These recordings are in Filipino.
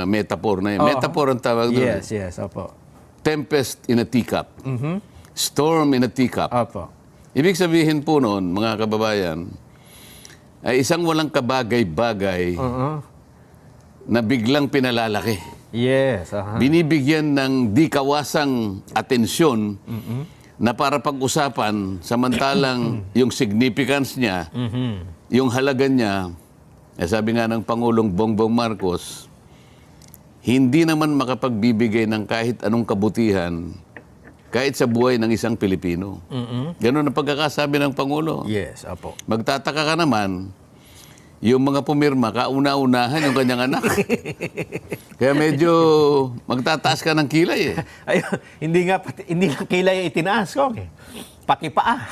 metaphor na yun. Metaphor ang tawag doon. Yes, yes, opo. Tempest in a teacup. Storm in a teacup. Opo. Ibig sabihin po noon, mga kababayan, ay isang walang kabagay-bagay na biglang pinalalaki. Yes, Binibigyan ng di kawasang atensyon na para pag-usapan, samantalang yung significance niya, yung halaga niya, sabi nga ng Pangulong Bongbong Marcos, hindi naman makapagbibigay ng kahit anong kabutihan kahit sa buhay ng isang Pilipino. Ganun ang pagkakasabi ng Pangulo. Yes, opo. Magtataka ka naman, yung mga pumirma, kauna-unahan yung kanyang anak. Kaya medyo magtataas ka ng kilay eh. Ayun, hindi lang kilay itinaas ko. Pati paa.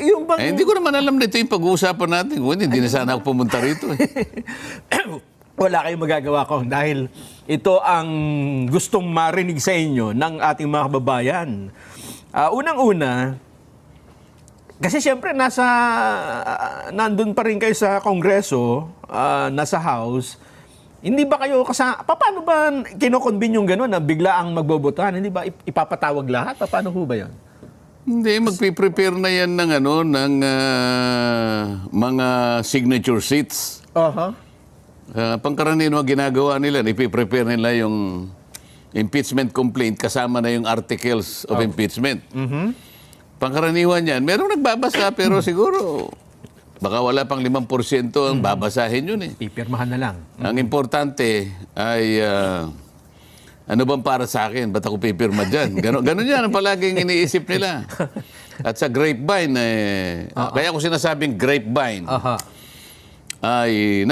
Yung bang... Hindi ko naman alam na ito yung pag-uusapan natin. Hindi na sana ako pumunta rito eh. Wala kayong magagawa ko dahil ito ang gustong marinig sa inyo ng ating mga kababayan. Unang-una, kasi siyempre nandun pa rin kayo sa Kongreso, nasa House. Hindi ba kayo paano ba kinokonbine yung gano'n na bigla ang magbobotohan? Hindi ba ipapatawag lahat? Paano ho ba yan? Hindi, magpiprepare na yan ng mga signature seats. Pangkaraniwan ginagawa nila, ipiprepare nila yung impeachment complaint kasama na yung articles of impeachment. Pangkaraniwan yan. Merong nagbabasa pero siguro baka wala pang 5% ang babasahin yun eh. Pipirmahan na lang. Ang importante ay ano bang para sa akin? Ba't ako pipirma dyan? Ganon yan ang palaging iniisip nila. At sa grapevine, kaya ko sinasabing grapevine, ay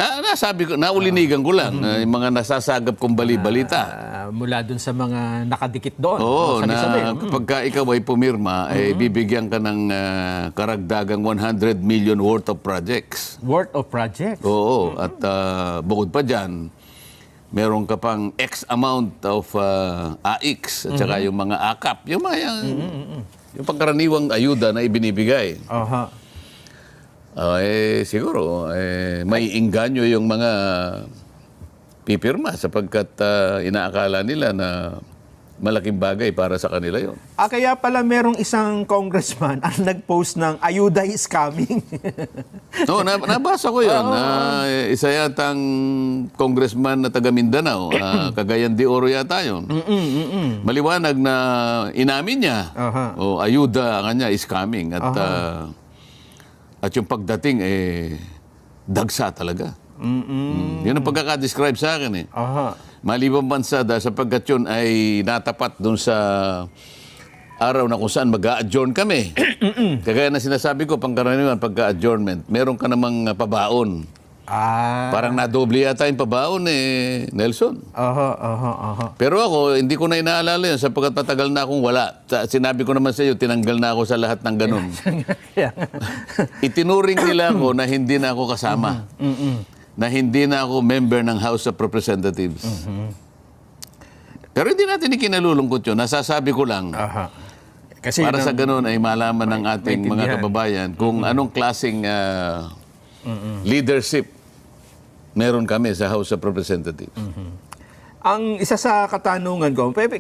naulinigan ko lang yung mga nasasagap kong bali-balita. Mula dun sa mga nakadikit doon. Oo, na kapag ikaw ay pumirma, ay bibigyan ka ng karagdagang 100 million worth of projects. Worth of projects? Oo, at bukod pa dyan, meron ka pang X amount of AX at saka yung mga AKAP, yung mga yung pangkaraniwang ayuda na ibinibigay. Siguro, may inganyo yung mga pipirma sapagkat inaakala nila na malaking bagay para sa kanila yon. Kaya pala merong isang congressman ang nag-post ng ayuda is coming. No, nabasa ko yun. Isa yatang congressman na taga Mindanao, Cagayan de Oro yata yun. Maliwanag na inamin niya, ayuda kanya is coming. At yung pagdating, dagsa talaga. Yun ang pagkakadescribe sa akin eh. Malibang bansa dahil sapagkat yun ay natapat dun sa araw na kung saan mag-a-adjourn kami. Kagaya na sinasabi ko, pangkaraniwan, pagka-adjournment, meron ka namang pabaon. Parang nadoble yata yung pabaon Nelson. Pero ako, hindi ko na inaalala yun sapagkat matagal na akong wala. Sinabi ko naman sa iyo, tinanggal na ako sa lahat ng ganun. Itinuring nila ako na hindi na ako kasama. Na hindi na ako member ng House of Representatives. Pero hindi natin ikinalulungkot yun. Nasasabi ko lang, kasi para sa ganun ay malaman ng ating mga kababayan kung anong klaseng leadership meron kami sa House of Representatives. Ang isa sa katanungan ko, 7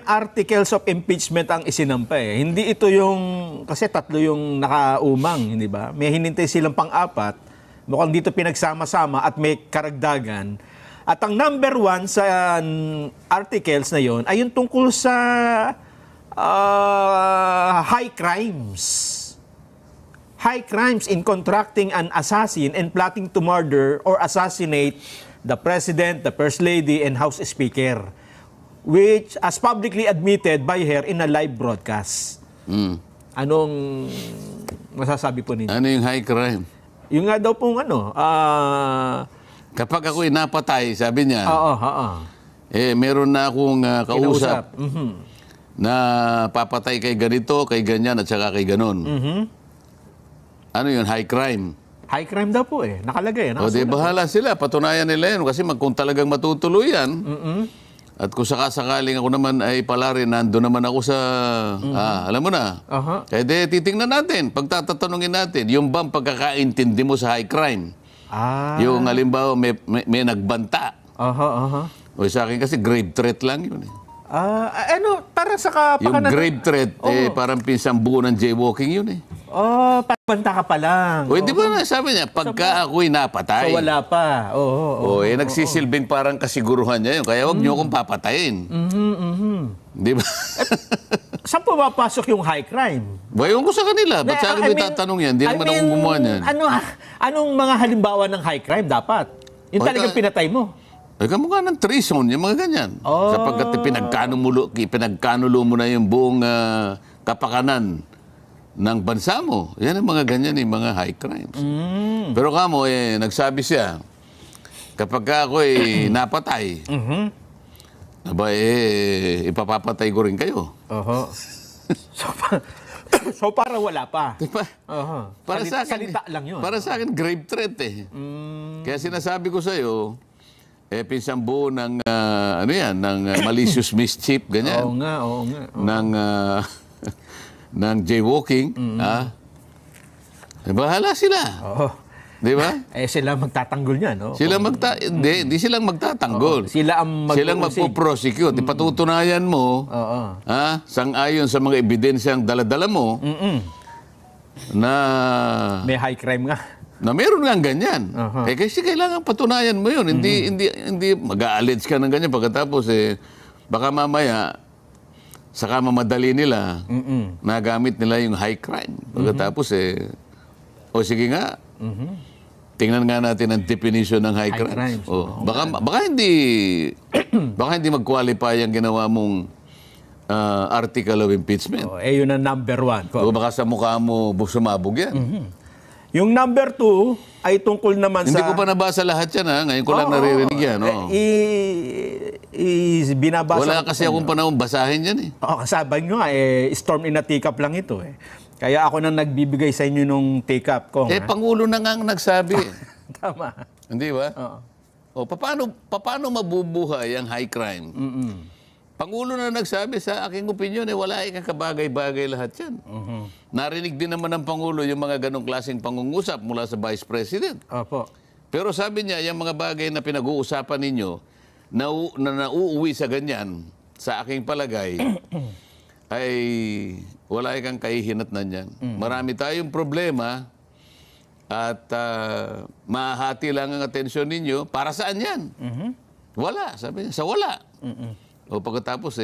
articles of impeachment ang isinampa eh. Hindi ito yung, kasi 3 yung nakaumang, hindi ba? May hinintay silang pang-4. Mukhang dito pinagsama-sama at may karagdagan. At ang number 1 sa articles na yon ay yung tungkol sa high crimes. High crimes in contracting an assassin and plotting to murder or assassinate the President, the First Lady, and House Speaker, which as publicly admitted by her in a live broadcast. Anong masasabi po ninyo? Ano yung high crime? Yung nga daw pong kapag ako'y napatay, sabi niya, meron na akong kausap na papatay kay ganito, kay ganyan, at saka kay ganon. Ano yun? High crime. High crime daw po nakalagay. O di bahala sila, patunayan nila yun. Kasi kung talagang matutuloy yan, at kung sakasakaling ako naman ay pala rin, nandun naman ako sa, alam mo na. Kaya titingnan natin, pagtatatanungin natin, yung bang pagkakaintindi mo sa high crime? Yung halimbawa may nagbanta. Aha. O sa akin kasi grave threat lang yun eh. Para sa Yung kapakanan. grave threat, parang pinsang buo ng jaywalking yun eh. Pagbanta ka pa lang. O, di ba sabi niya, pagka ako'y napatay. So, wala pa. Nagsisilbing parang kasiguruhan niya yun. Kaya huwag niyo akong papatayin. Di ba? Saan pumapasok yung high crime? Bayon ko sa kanila. Ba't sa akin may tatanong yan? Hindi naman ako gumawa niyan. Anong mga halimbawa ng high crime dapat? Yung talagang pinatay mo. Ay, kamukha ng treason, yung mga ganyan. Sapagkat pinagkanulo mo na yung buong kapakanan ng bansa mo. Yan ang mga ganyan, yung mga high crimes. Pero kamo, nagsabi siya, kapag ako'y napatay, ipapapatay ko rin kayo. So parang wala pa. Diba? Para sa akin, salita lang yun. Para sa akin, grave threat eh. Kaya sinasabi ko sa'yo, pinsang buo ng, ng malicious mischief, ganyan. Oo nga. Ng jaywalking, bahala sila. Di ba? Sila magtatanggol niyan, no? Hindi silang magtatanggol. Sila ang Silang magpo-prosecute. Ipatutunayan mo, sang-ayon sa mga ebidensyang daladala mo, na may high crime nga. Na meron nga ganyan. Kasi kailangan patunayan mo yun. Hindi mag-a-allege ka ng ganyan. Pagkatapos, baka mamaya, saka mamadali nila, nagamit nila yung high crime. Pagkatapos, sige nga, tingnan nga natin ang definition ng high crime. Baka hindi mag-qualify ang ginawa mong article of impeachment. Yun ang number 1. O baka sa mukha mo sumabog yan. Yung number 2 ay tungkol naman Hindi sa... ko pa nabasa lahat yan, ha? Ngayon ko lang naririnig yan. Binabasa... Wala kasi akong panahon basahin yan eh. Kasabi nyo nga, storm in a teacup lang ito eh. Kaya ako nang nagbibigay sa inyo nung teacup ko. Pangulo na nga ang nagsabi. Tama. Hindi ba? Paano mabubuhay ang high crime? Pangulo na nagsabi, sa aking opinion, wala ikang kabagay-bagay lahat yan. Narinig din naman ng Pangulo yung mga ganong klaseng pangungusap mula sa Vice President. Opo. Pero sabi niya, yung mga bagay na pinag-uusapan ninyo, na nauuwi sa ganyan, sa aking palagay, ay wala ikang kahihinatnan yan. Marami tayong problema at mahati lang ang atensyon ninyo. Para saan yan? Wala, sabi niya, sa wala. O pagkatapos,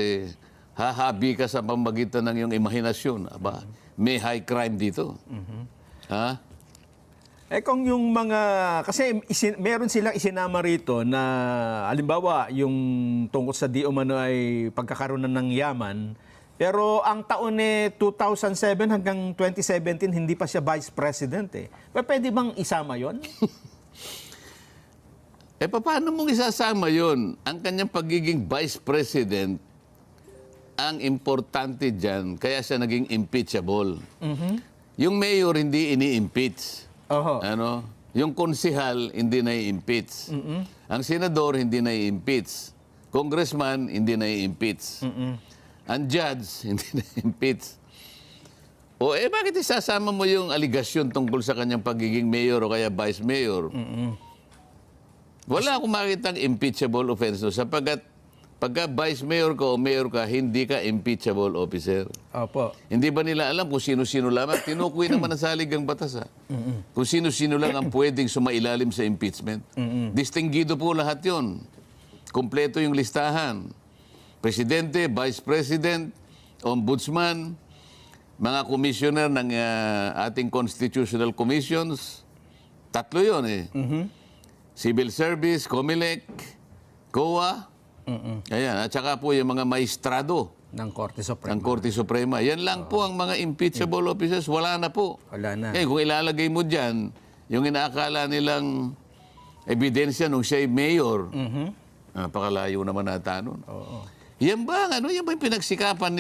hahabi ka sa pamagitan ng iyong imahinasyon. Aba, may high crime dito. Ha? Kung yung mga... Kasi meron silang isinama rito na, halimbawa, yung tungkol sa di umano ay pagkakaroon ng yaman, pero ang taon 2007 hanggang 2017, hindi pa siya Vice President eh. Pwede bang isama yon? Paano mong isasama yun? Ang kanyang pagiging Vice President, ang importante dyan, kaya siya naging impeachable. Yung mayor hindi ini-impeach. Yung konsihal hindi na-impeach. Ang senador hindi na-impeach. Congressman hindi na-impeach. Ang judge hindi na-impeach. Bakit isasama mo yung aligasyon tungkol sa kanyang pagiging mayor o kaya vice mayor? Wala akong makitang impeachable offense sapagkat pagka vice mayor ka o mayor ka, hindi ka impeachable officer. Opo. Hindi ba nila alam kung sino-sino lamang? Tinukoy naman ang saligang batas. Kung sino-sino lang ang pwedeng sumailalim sa impeachment. Distinguido po lahat yon. Kompleto yung listahan. Presidente, Vice President, Ombudsman, mga commissioner ng ating constitutional commissions. Tatlo yon eh. Civil Service, COMELEC, COA, ayan, at saka po yung mga maestrado ng Korte Suprema. ng Korte Suprema. Yan lang po ang mga impeachable officers. Wala na po. Wala na. Kung ilalagay mo dyan, yung inaakala nilang ebidensya nung siya'y mayor, napakalayo naman nata nun. Yan ba yung pinagsikapan nila?